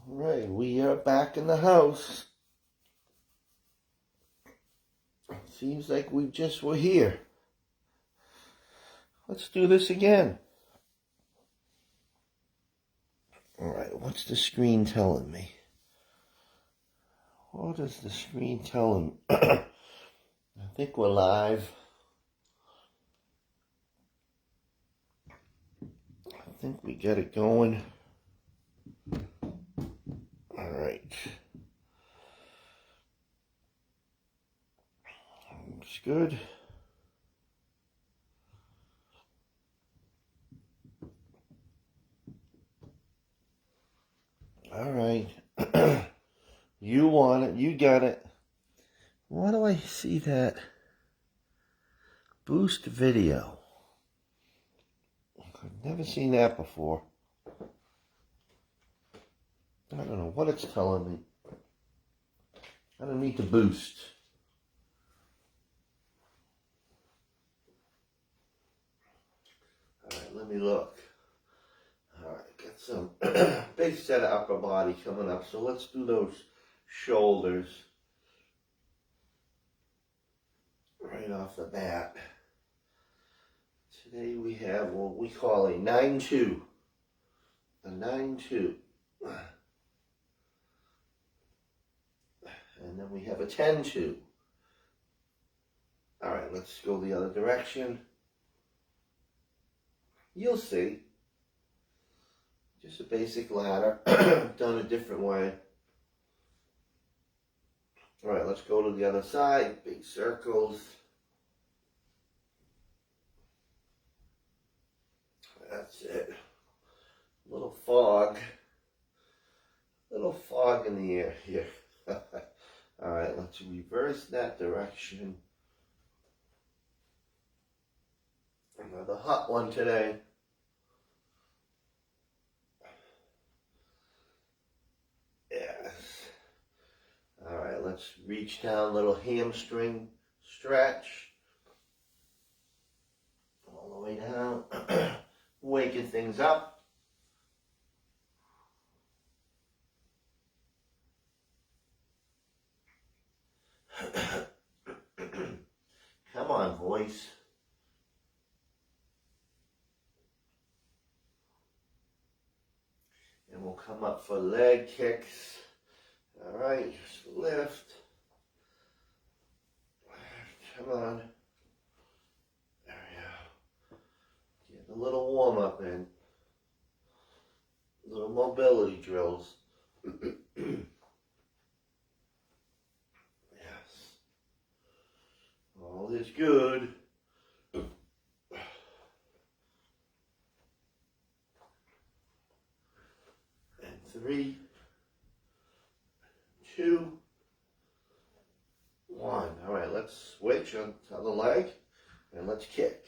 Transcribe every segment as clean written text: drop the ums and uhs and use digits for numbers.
Right, we are back in the house. Seems like we just were here. Let's do this again. Alright, what's the screen telling me? What is the screen telling me? I think we're live. I think we got it going. Alright. Looks good. Alright. You want it. You got it. Why do I see that? Boost video. I've never seen that before. I don't know what it's telling me. I don't need to boost. Alright, let me look. Alright, got some big set of upper body coming up. So let's do those shoulders right off the bat. Today we have what we call a 9-2. A 9-2. And then we have a 10-2. Alright, let's go the other direction. You'll see. Just a basic ladder, done a different way. Alright, let's go to the other side. Big circles. That's it. Little fog. Little fog in the air here. Alright, let's reverse that direction. Another hot one today. Yes. Alright, let's reach down, little hamstring stretch. All the way down. Waking things up. Come on, voice. And we'll come up for leg kicks. Alright, just lift. Come on. There we go. Get a little warm up in. Little mobility drills. Yes. All is good. And 3, 2, 1. All right, let's switch on the other leg and let's kick.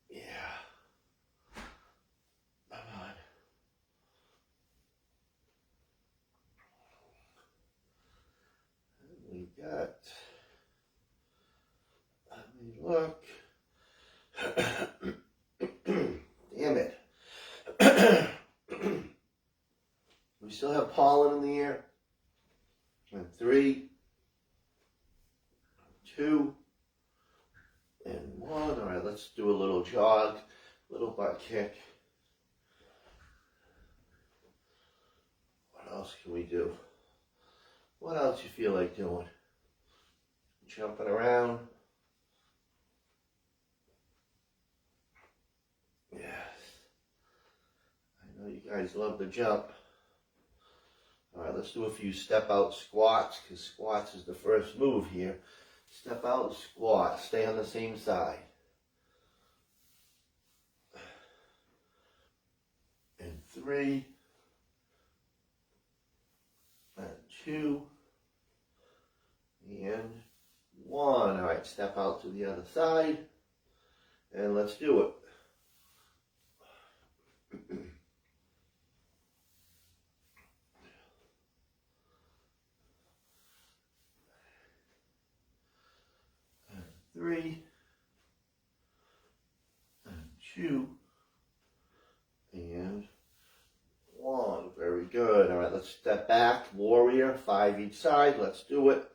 Yeah. Come on. And we got, let me look. Damn it. We still have pollen in the air. And 3, 2, and 1. All right, let's do a little jog, little butt kick. What else can we do? What else you feel like doing? Jumping around. Yes. I know you guys love to jump. All right, let's do a few step out squats, because squats is the first move here. Step out, squat, stay on the same side. And 3, and 2, and 1. All right, step out to the other side, and let's do it. And 3, and 2, and 1. let's step back, warrior, 5 each side. Let's do it.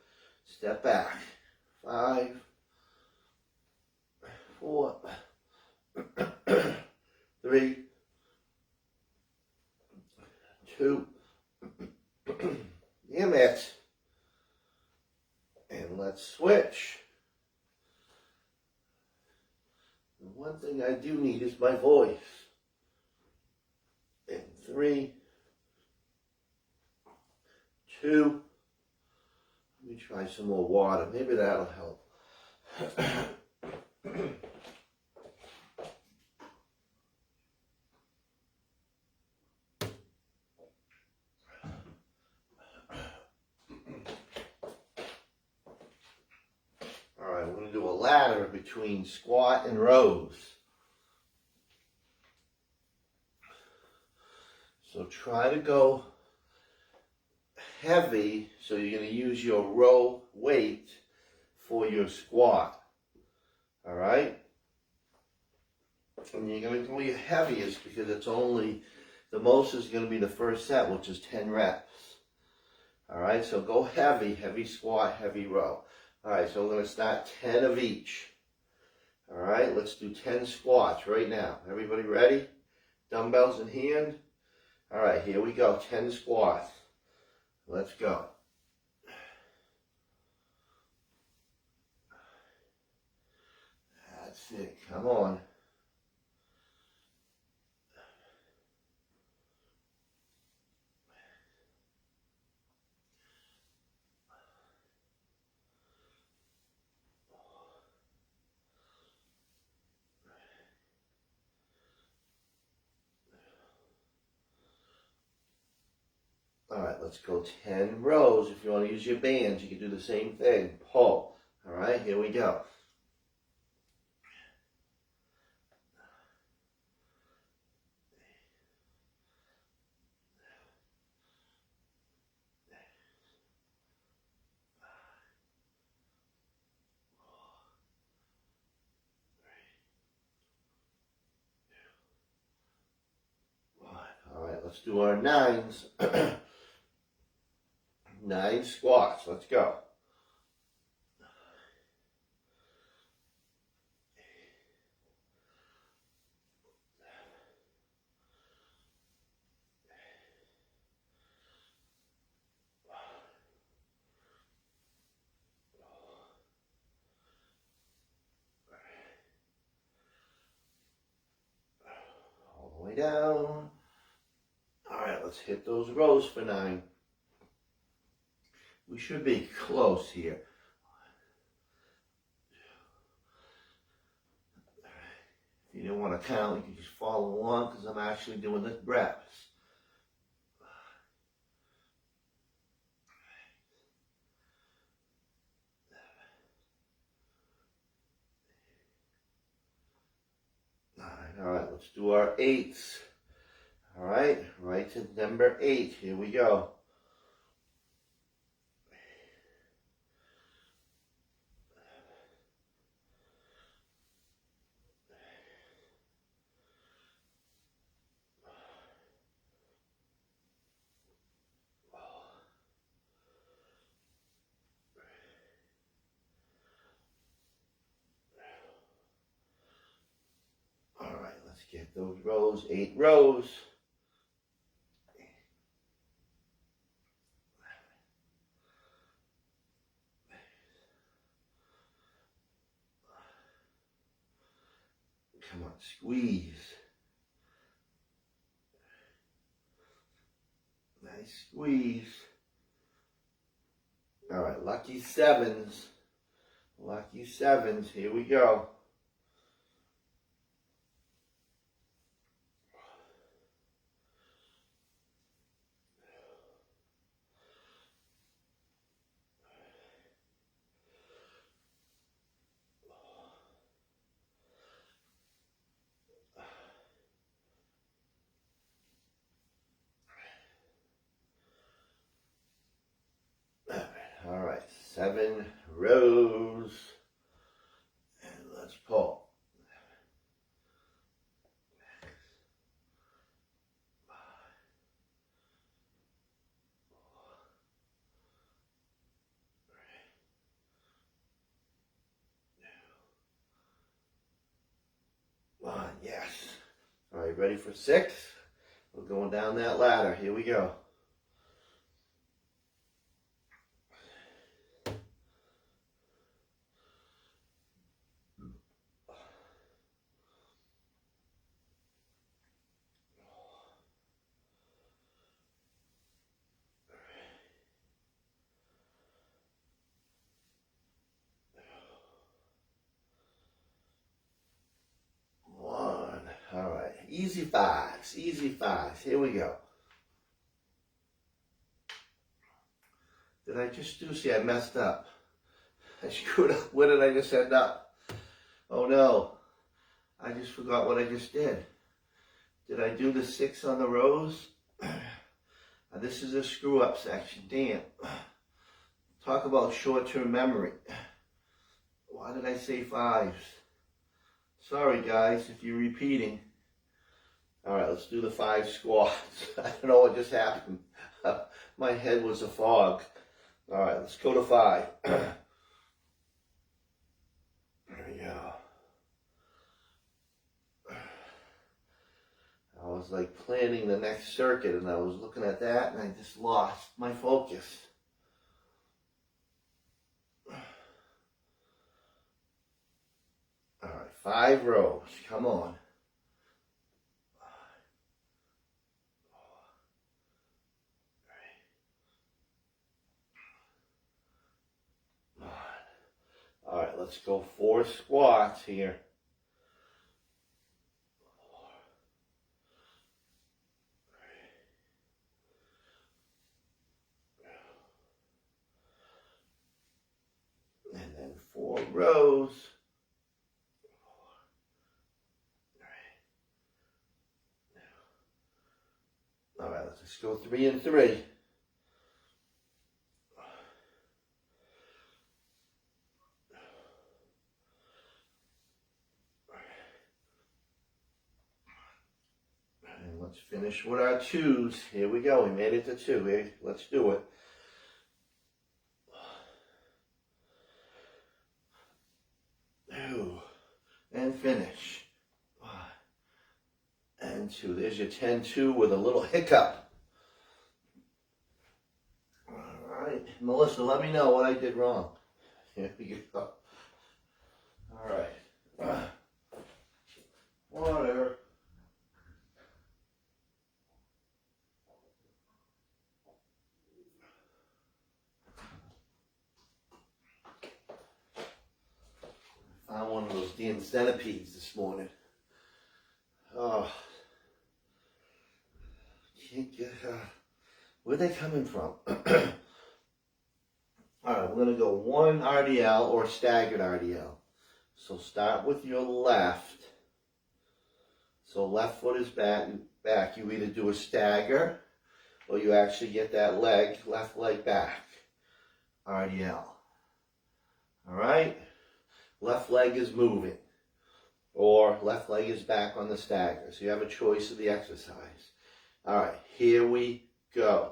Step back. 5, 4, 3, 2, damn it. And let's switch. The one thing I do need is my voice. And 3, 2, let me try some more water. Maybe that'll help. Alright, we're going to do a ladder between squat and rows. So try to go heavy, so you're going to use your row weight for your squat. Alright? And you're going to go your heaviest because it's only, the most is going to be the first set, which is 10 reps. Alright, so go heavy, heavy squat, heavy row. Alright, so we're going to start 10 of each. Alright, let's do 10 squats right now. Everybody ready? Dumbbells in hand. Alright, here we go. 10 squats. Let's go. That's it. Come on. Alright, let's go 10 rows. If you want to use your bands, you can do the same thing. Pull. Alright, here we go. Alright, let's do our 9s. 9 squats. Let's go. All the way down. Alright, let's hit those rows for 9. We should be close here. If you don't want to count, you can just follow along because I'm actually doing the reps. Alright, let's do our 8s. Alright, right to number 8. Here we go. Alright, let's get those rows. 8 rows. Come on, squeeze. Nice squeeze. Alright, lucky 7s. Lucky 7s. Here we go. Alright, 7 rows. And let's pull. ready for 6? We're going down that ladder. Here we go. All right, easy 5s, easy 5s. Here we go. Did I just do? See, I messed up. I screwed up. Where did I just end up? Oh no, I just forgot what I just did. Did I do the 6 on the rows? This is a screw up section. Damn. Talk about short-term memory. Why did I say 5s? Sorry guys, if you're repeating. All right, let's do the 5 squats. I don't know what just happened. My head was a fog. All right, let's go to 5. There we go. I was like planning the next circuit and I was looking at that and I just lost my focus. All right, 5 rows. Come on. 5, 4, 3. All right, let's go 4 squats here. 4, 3. And then 4 rows. 4, 3. All right, let's go 3 and 3. And let's finish with our 2s. Here we go. We made it to 2. Here, let's do it. 2. And finish. 1 and 2. There's your 10-2 with a little hiccup. All right. Melissa, let me know what I did wrong. Here we go. All right. Water. Found one of those damn centipedes this morning. Oh. Can't get, where'd they coming from? Alright, we're going to go 1 RDL or staggered RDL. So start with your left. So left foot is back. You either do a stagger or you actually get that leg, left leg back. RDL. Alright? Left leg is moving. Or left leg is back on the stagger. So you have a choice of the exercise. Alright, here we go.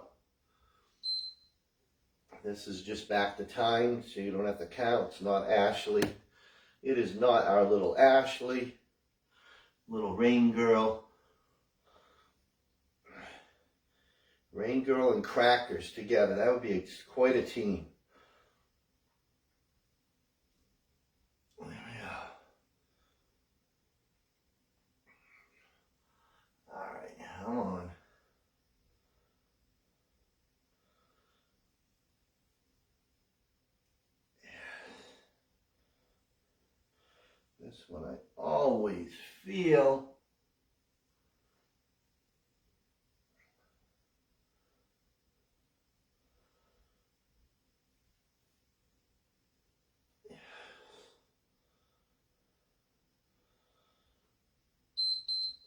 This is just back to time, so you don't have to count. It's not Ashley. It is not our little Ashley. Little rain girl. Rain girl and crackers together. That would be quite a team. There we go. Alright, come on. This one I always feel.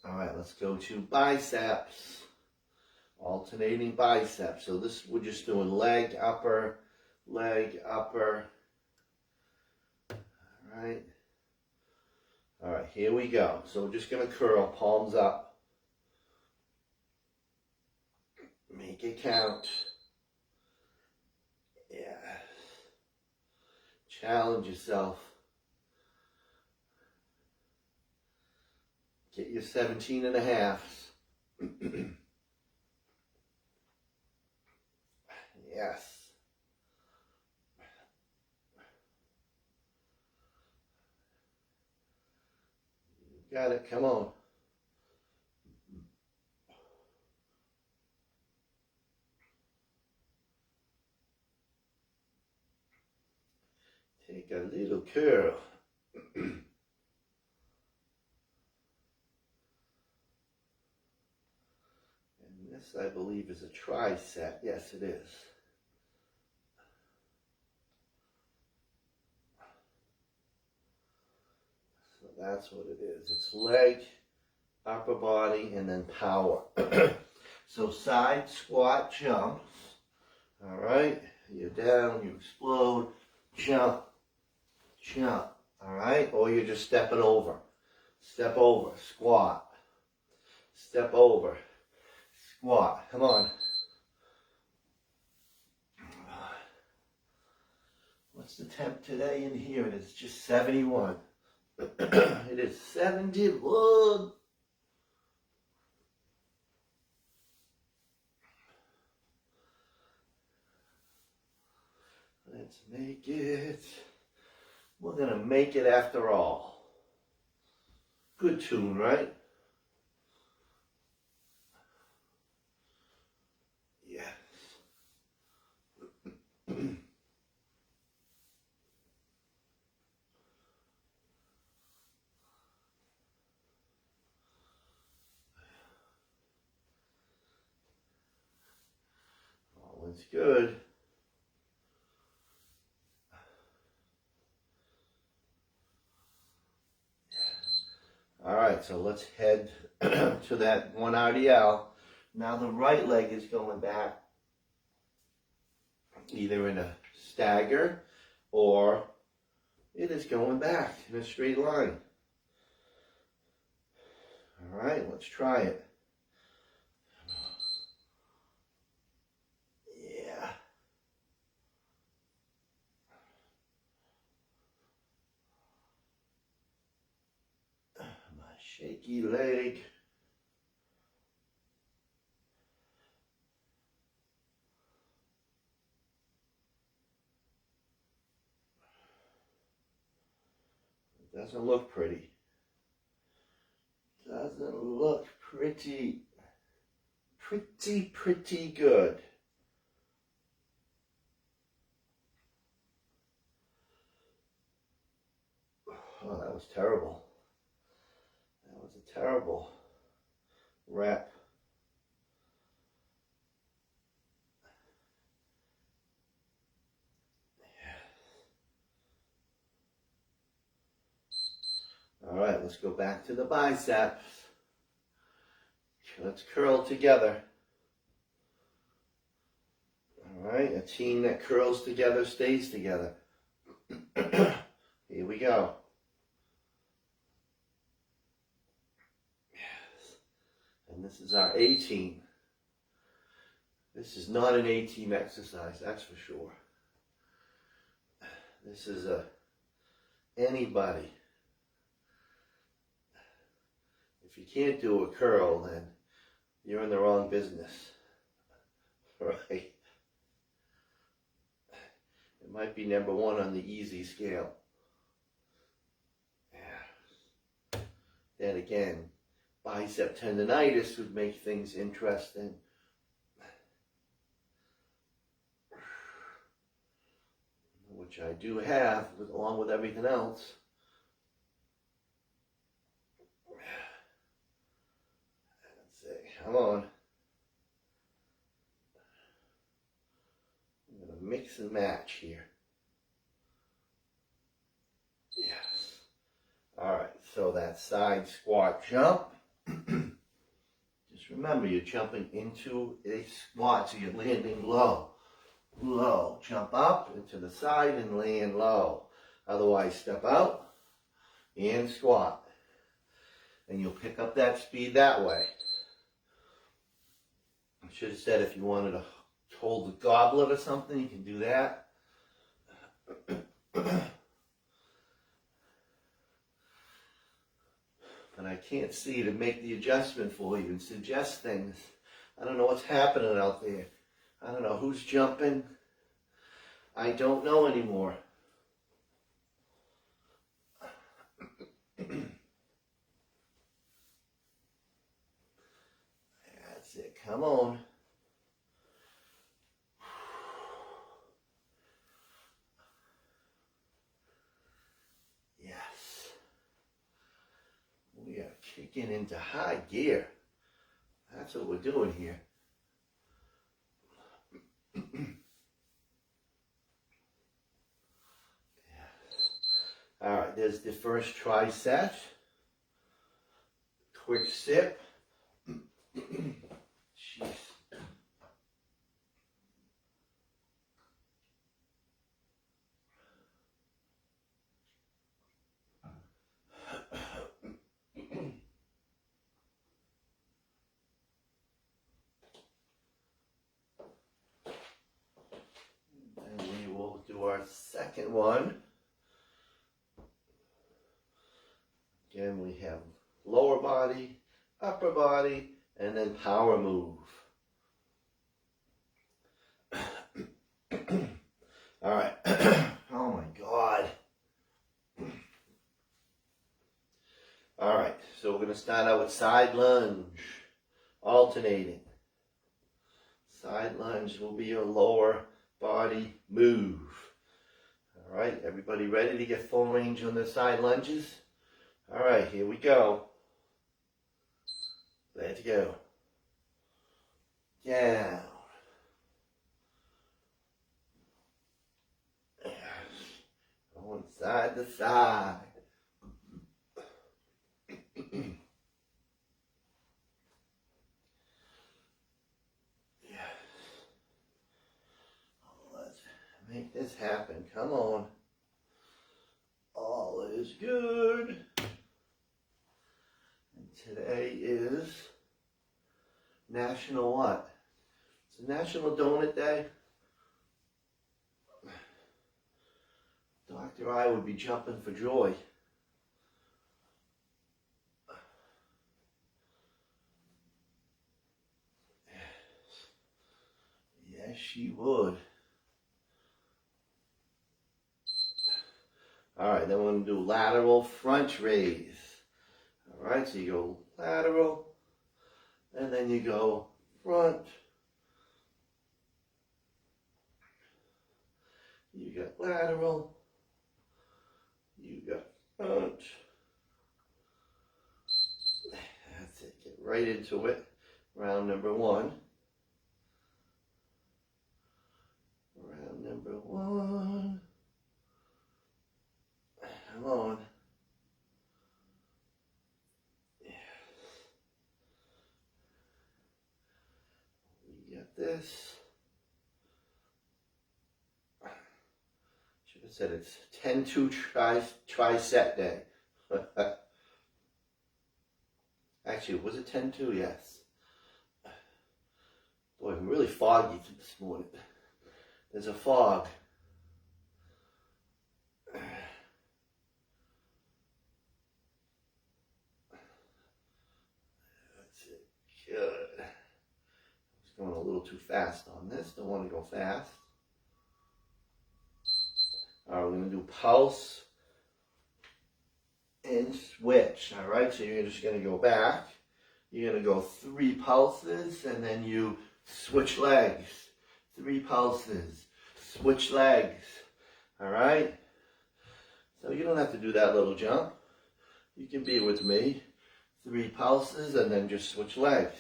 All right, let's go to biceps. Alternating biceps. So this, we're just doing leg, upper, leg, upper. All right. All right, here we go. So we're just going to curl, palms up. Make it count. Yeah. Challenge yourself. Get your 17 and a halves. Yes. You got it, come on. Take a little curl. And this, I believe, is a tricep. Yes, it is. So that's what it is. It's leg, upper body, and then power. So side squat jumps. All right. You're down, you explode, jump, jump. All right. Or you're just stepping over. Step over, squat. Step over, squat. Come on. What's the temp today in here? It is just 71. It is 71. Let's make it. We're going to make it after all. Good tune, right? Yes. All is good. All right, so let's head to that one RDL. Now the right leg is going back either in a stagger or it is going back in a straight line. All right, let's try it. Yeah. My shaky leg. It doesn't look pretty. Doesn't look pretty good. Oh, that was terrible. That was a terrible rep. All right, let's go back to the biceps. Let's curl together. All right, a team that curls together stays together. Here we go. Yes. And this is our A team. This is not an A team exercise, that's for sure. This is a anybody. If you can't do a curl, then you're in the wrong business. Right? It might be number one on the easy scale. Yeah. Then again, bicep tendonitis would make things interesting. Which I do have, along with everything else. Let's see, come on. I'm going to mix and match here. Yes. All right, so that side squat jump. Just remember, you're jumping into a squat, so you're landing low. Low. Jump up into the side and land low. Otherwise, step out and squat. And you'll pick up that speed that way. I should have said if you wanted to hold the goblet or something, you can do that. and I can't see to make the adjustment for you and suggest things. I don't know what's happening out there. I don't know who's jumping. I don't know anymore. That's it. Come on. Yes. We are kicking into high gear. That's what we're doing here. All right, there's the first tricep. Quick sip. Jeez. And we will do our second one. Again, we have lower body, upper body, and then power move. All right. Oh my God. All right, so we're going to start out with side lunge, alternating. Side lunge will be your lower body move. All right, everybody ready to get full range on the side lunges? All right, here we go. Let's go. Down. Going side to side. Let's make this happen. Come on. All is good. Today is National what? It's a National Donut Day. Dr. I would be jumping for joy. Yes, she would. All right, then we're going to do lateral front raise. All right, so you go lateral, and then you go front. You got lateral. You got front. That's it. Get right into it. Round number one. Round number one. Come on. We got this. Should have said it's 10-2 tri-set day. Actually, was it 10-2? Yes. Boy, I'm really foggy this morning. There's a fog. That's it. Good. I was going a little too fast on this. Don't want to go fast. All right, we're going to do pulse and switch. All right, so you're just going to go back. You're going to go 3 pulses, and then you switch legs. 3 pulses, switch legs. All right? So you don't have to do that little jump. You can be with me. 3 pulses, and then just switch legs.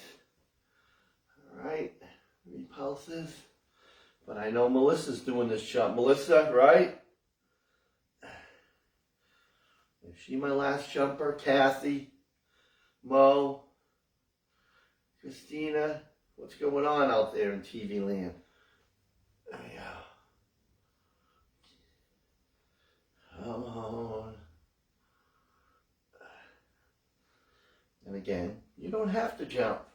All right? 3 pulses. But I know Melissa's doing this jump. Melissa, right? Is she my last jumper? Kathy, Mo, Christina, what's going on out there in TV land? There we go. Come on. And again, you don't have to jump.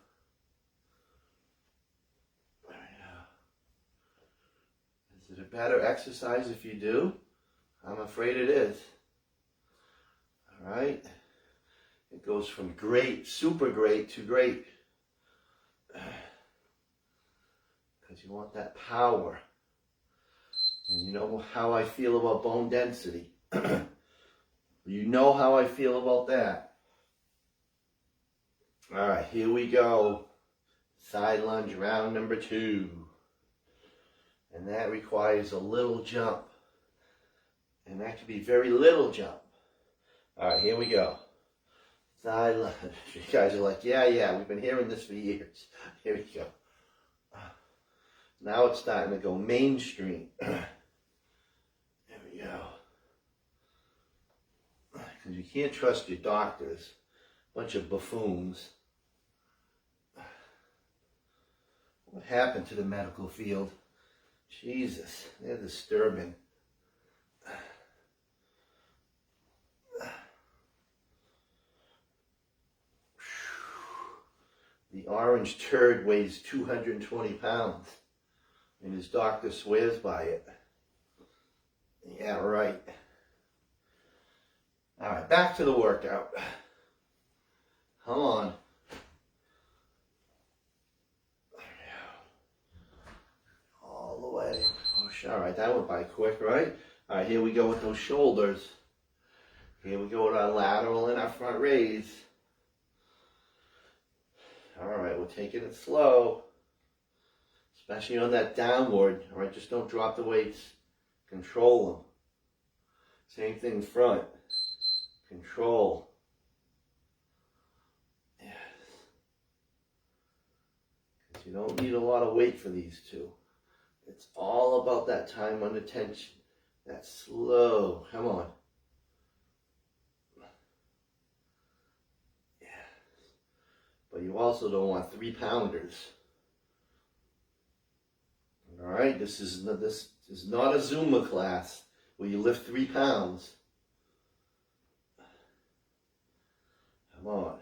There we go. Is it a better exercise if you do? I'm afraid it is. All right, It goes from great, super great to great. Because you want that power. And you know how I feel about bone density. You know how I feel about that. All right, here we go. Side lunge round number 2. And that requires a little jump. And that could be very little jump. All right, here we go. Side lunge. You guys are like, yeah, we've been hearing this for years. Here we go. Now it's starting to go mainstream. There we go. Because you can't trust your doctors. Bunch of buffoons. What happened to the medical field? Jesus, they're disturbing. The orange turd weighs 220 pounds. And his doctor swears by it. Yeah, right. All right, back to the workout. Come on. All the way. Push. All right, that went by quick, right? All right, here we go with those shoulders. Here we go with our lateral and our front raise. All right, we're taking it slow. Especially on that downward. All right, just don't drop the weights. Control them. Same thing front. Control. Yes. Because you don't need a lot of weight for these two. It's all about that time under tension. That slow. Come on. Yes. But you also don't want 3-pounders. All right, this is not a Zumba class where you lift 3 pounds. Come on.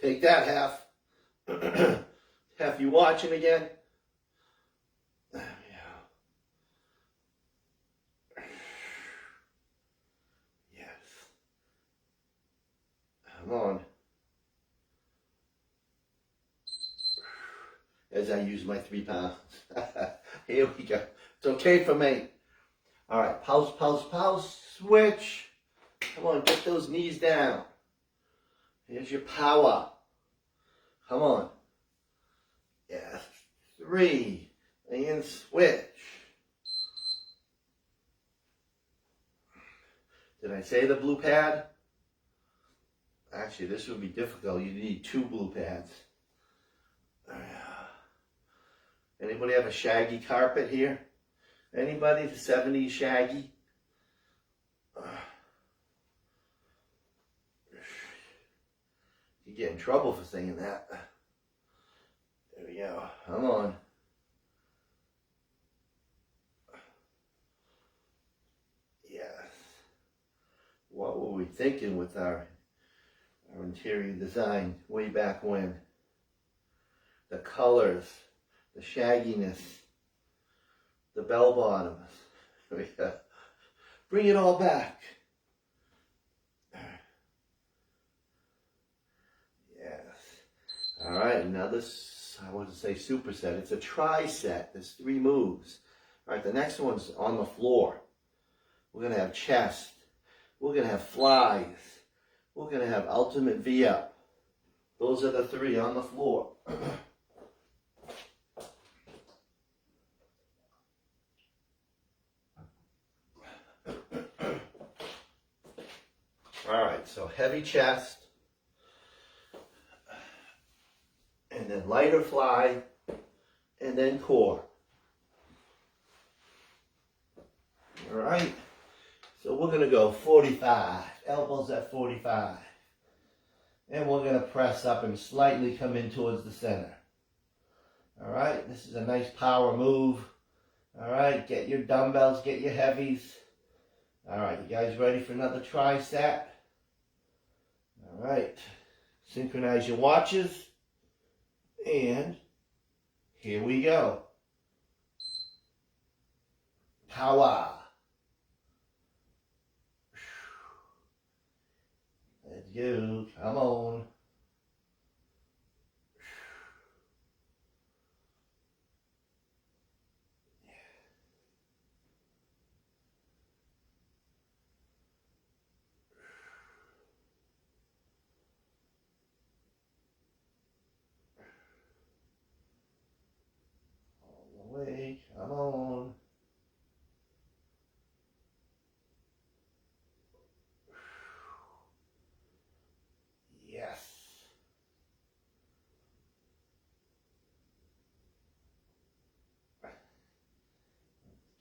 Take that, half. Half, you watching again? There we go. Yes. Come on. As I use my 3 pounds. Here we go. It's okay for me. All right, pulse, pulse, pulse, switch. Come on, get those knees down. Here's your power. Come on. Yes, 3, and switch. Did I say the blue pad? Actually, this would be difficult. You need 2 blue pads. Anybody have a shaggy carpet here? Anybody? The 70s shaggy? You get in trouble for saying that. There we go. Come on. Yes. What were we thinking with our interior design way back when? The colors. The shagginess, the bell bottoms. Bring it all back. Yes. All right, now this, I want to say superset. It's a tri-set. There's 3 moves. All right, the next one's on the floor. We're going to have chest. We're going to have flies. We're going to have ultimate V-up. Those are the 3 on the floor. All right, so heavy chest, and then lighter fly, and then core. All right, so we're going to go 45, elbows at 45. And we're going to press up and slightly come in towards the center. All right, this is a nice power move. All right, get your dumbbells, get your heavies. All right, you guys ready for another tri-set? All right, synchronize your watches, and here we go. Power. go. Come on. All the way. Come on. Yes.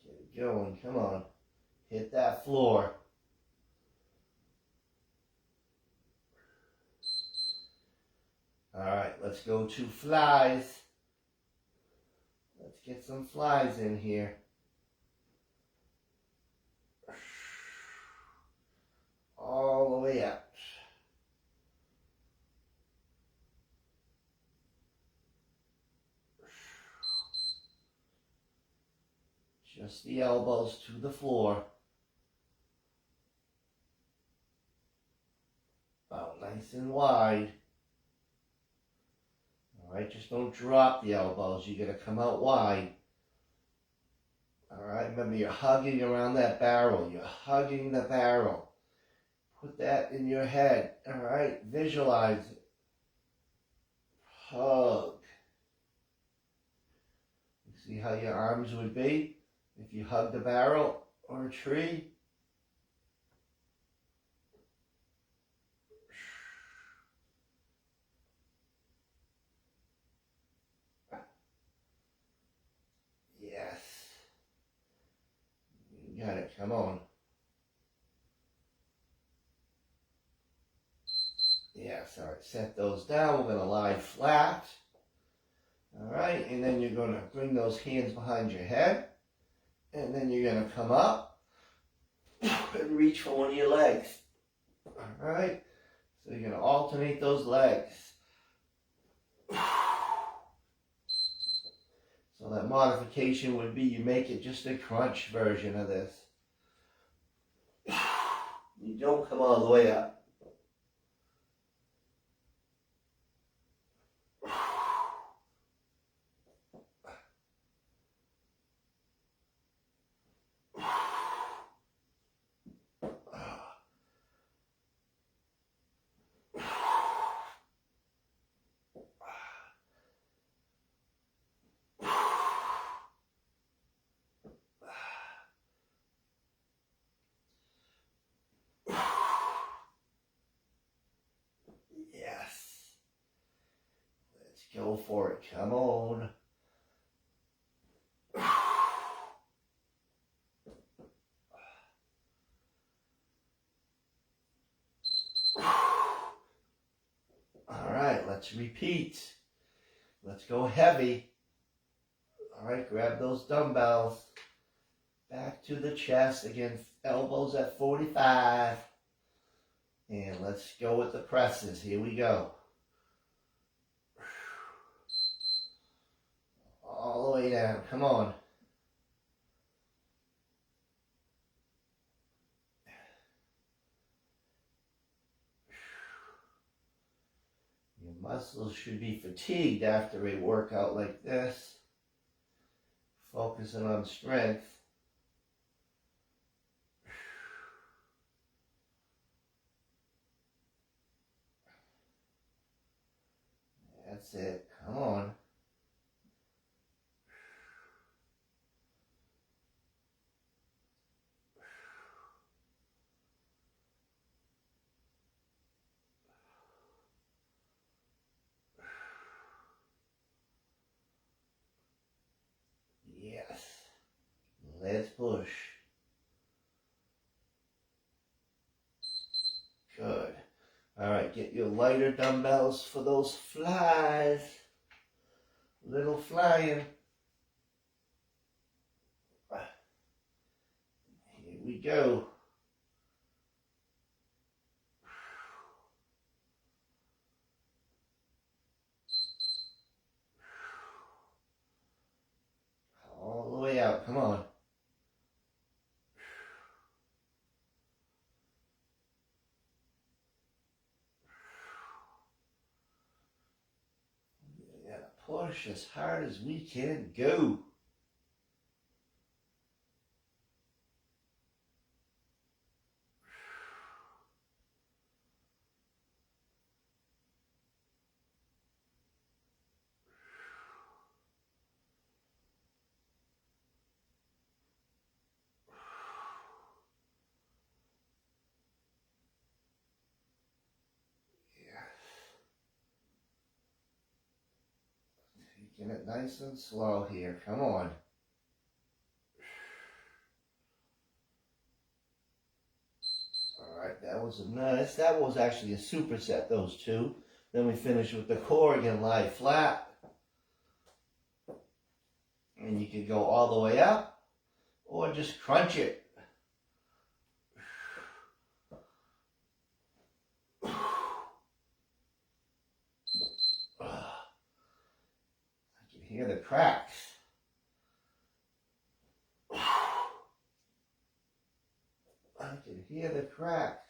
Get it going. Come on. Hit that floor. All right, let's go to flies. Let's get some flies in here. All the way up. Just the elbows to the floor. About nice and wide. Alright, just don't drop the elbows. You gotta come out wide. Alright, remember you're hugging around that barrel. You're hugging the barrel. Put that in your head. Alright, visualize it. Hug. You see how your arms would be if you hugged a barrel or a tree? Yes. You got it. Come on. Yes. All right. Set those down. We're going to lie flat. All right. And then you're going to bring those hands behind your head. And then you're going to come up and reach for one of your legs. All right. So you're going to alternate those legs. So that modification would be you make it just a crunch version of this. You don't come all the way up. Yes. Let's go for it. Come on. All right, let's repeat. Let's go heavy. All right, grab those dumbbells. Back to the chest. Again, elbows at 45. And let's go with the presses. Here we go. All the way down. Come on. Your muscles should be fatigued after a workout like this. Focusing on strength. That's it. Come on. Yes. Let's push. Good. All right, get your lighter dumbbells for those flies. Little flying. Here we go. All the way out. Come on. push as hard as we can go. Taking it nice and slow here. Come on. Alright, that was a nice. That was actually a superset, those two. Then we finish with the core again, lie flat. And you can go all the way up or just crunch it. I can hear the cracks. I can hear the cracks.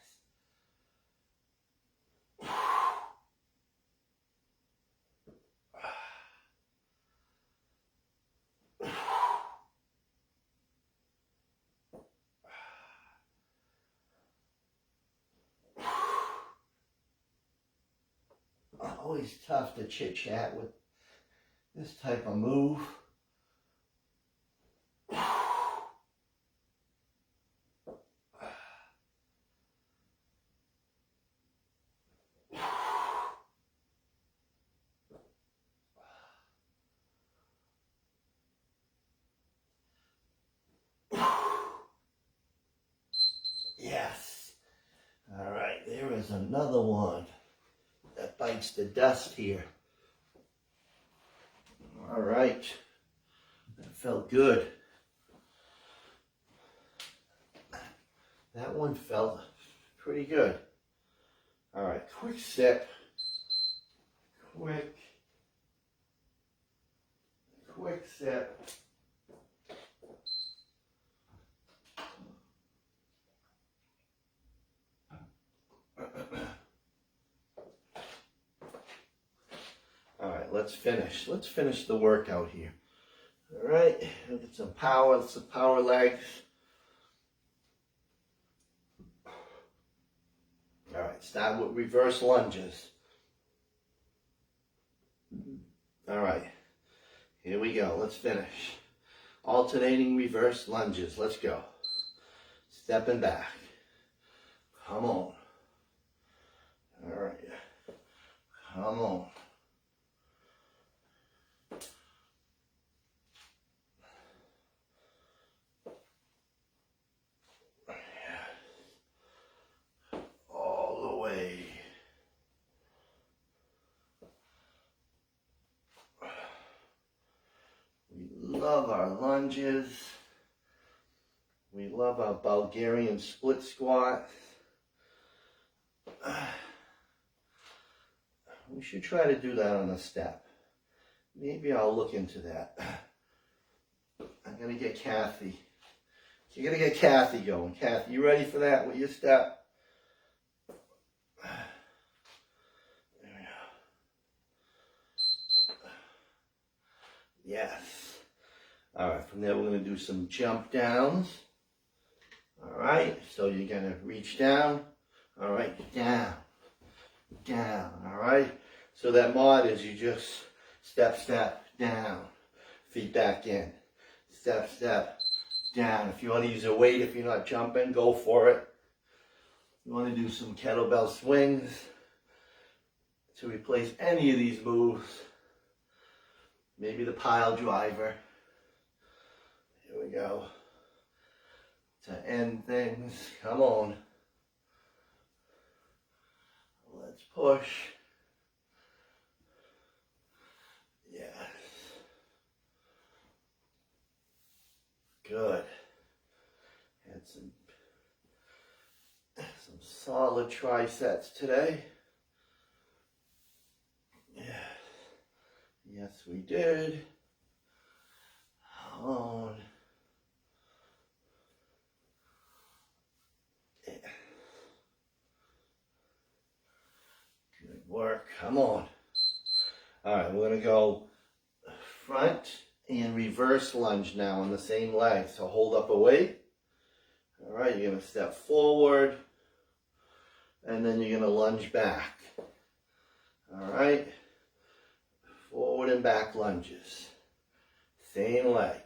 Always tough to chit chat with this type of move. Yes. All right, there is another one that bites the dust here. All right, that felt good. That one felt pretty good. All right, quick sip. Quick sip. All right, let's finish. Let's finish the workout here. All right, look at some power legs. All right, start with reverse lunges. All right, here we go. Let's finish. Alternating reverse lunges. Let's go. Stepping back. Come on. All right. Come on. All the way. We love our lunges. We love our Bulgarian split squat. We should try to do that on a step. Maybe I'll look into that. I'm going to get Kathy. You're going to get Kathy going. Kathy, you ready for that with your step? There we go. Yes. All right, from there we're going to do some jump downs. All right, so you're going to reach down. All right, down. Down, all right? So that mod is you just step, down. Feet back in. Step, down. If you want to use a weight, if you're not jumping, go for it. You want to do some kettlebell swings to replace any of these moves. Maybe the pile driver. Here we go. To end things, come on. Let's push. Yes. Good. Had some solid triceps today. Yes. Yes, we did. On. Yeah. Good work. Come on. All right, we're going to go front and reverse lunge now on the same leg. So hold up a weight. All right, you're going to step forward, and then you're going to lunge back. All right, forward and back lunges. Same leg.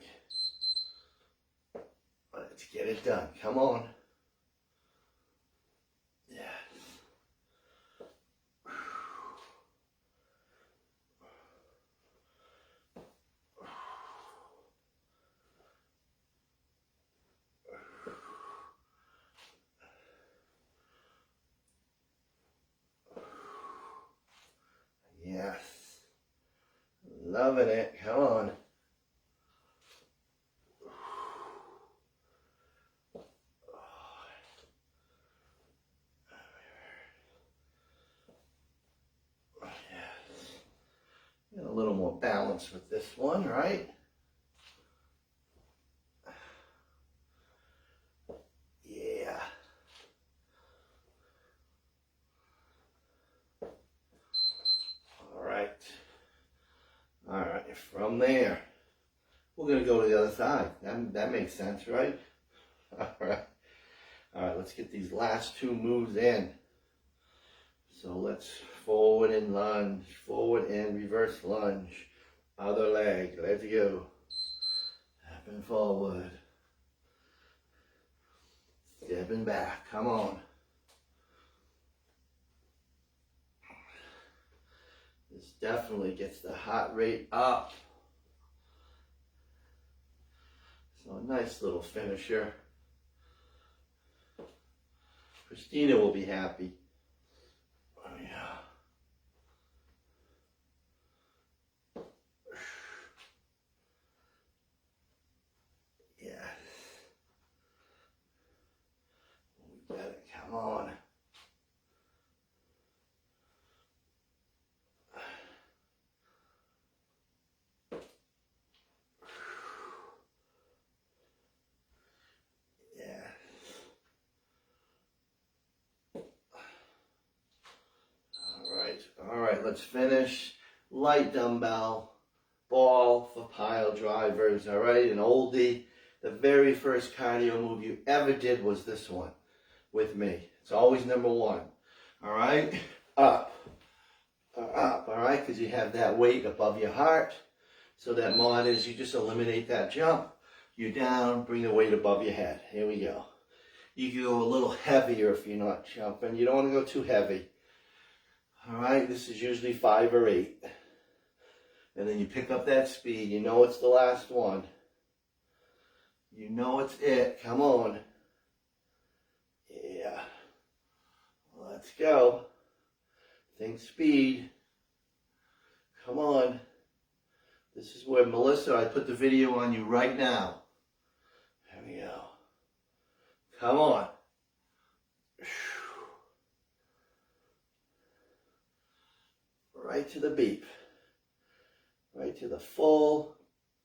Let's get it done. Come on. Yes. Yes. Loving it. Come on. Get a little more balance with this one, right? Yeah. All right. All right, from there, we're going to go to the other side. That makes sense, right? All right. All right, let's get these last two moves in. So let's forward and lunge, forward and reverse lunge. Other leg, let's go. Stepping forward. Stepping back, come on. This definitely gets the heart rate up. So a nice little finisher. Christina will be happy. Oh yeah. Yes. We got it, come on. All right, let's finish. Light dumbbell, ball for pile drivers, all right? An oldie. The very first cardio move you ever did was this one with me. It's always number one, all right? Up, all right? Because you have that weight above your heart. So that mod is you just eliminate that jump. You down, bring the weight above your head. Here we go. You can go a little heavier if you're not jumping. You don't want to go too heavy. All right, this is usually 5 or 8. And then you pick up that speed. You know it's the last one. You know it's it. Come on. Yeah. Let's go. Think speed. Come on. This is where Melissa, I put the video on you right now. There we go. Come on. Right to the beep. Right to the full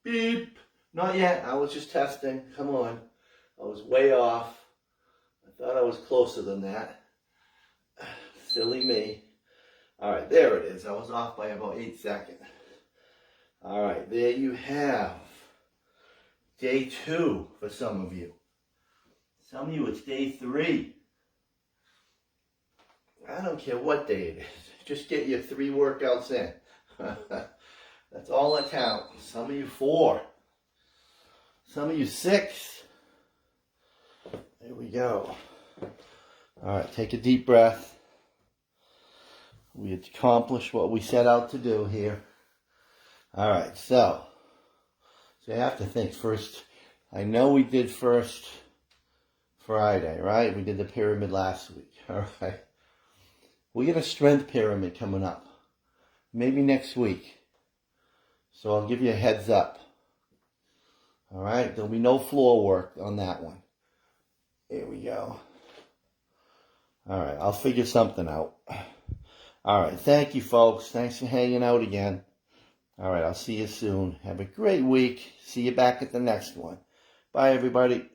beep. Not yet. I was just testing. Come on. I was way off. I thought I was closer than that. Silly me. All right, there it is. I was off by about 8 seconds. All right, there you have day 2 for some of you. Some of you, it's day 3. I don't care what day it is. Just get your 3 workouts in. That's all that counts. Some of you 4. Some of you 6. There we go. All right, take a deep breath. We accomplished what we set out to do here. All right, so you have to think first. I know we did first Friday, right? We did the pyramid last week. All right. We get a strength pyramid coming up. Maybe next week. So I'll give you a heads up. All right. There'll be no floor work on that one. Here we go. All right. I'll figure something out. All right. Thank you, folks. Thanks for hanging out again. All right. I'll see you soon. Have a great week. See you back at the next one. Bye, everybody.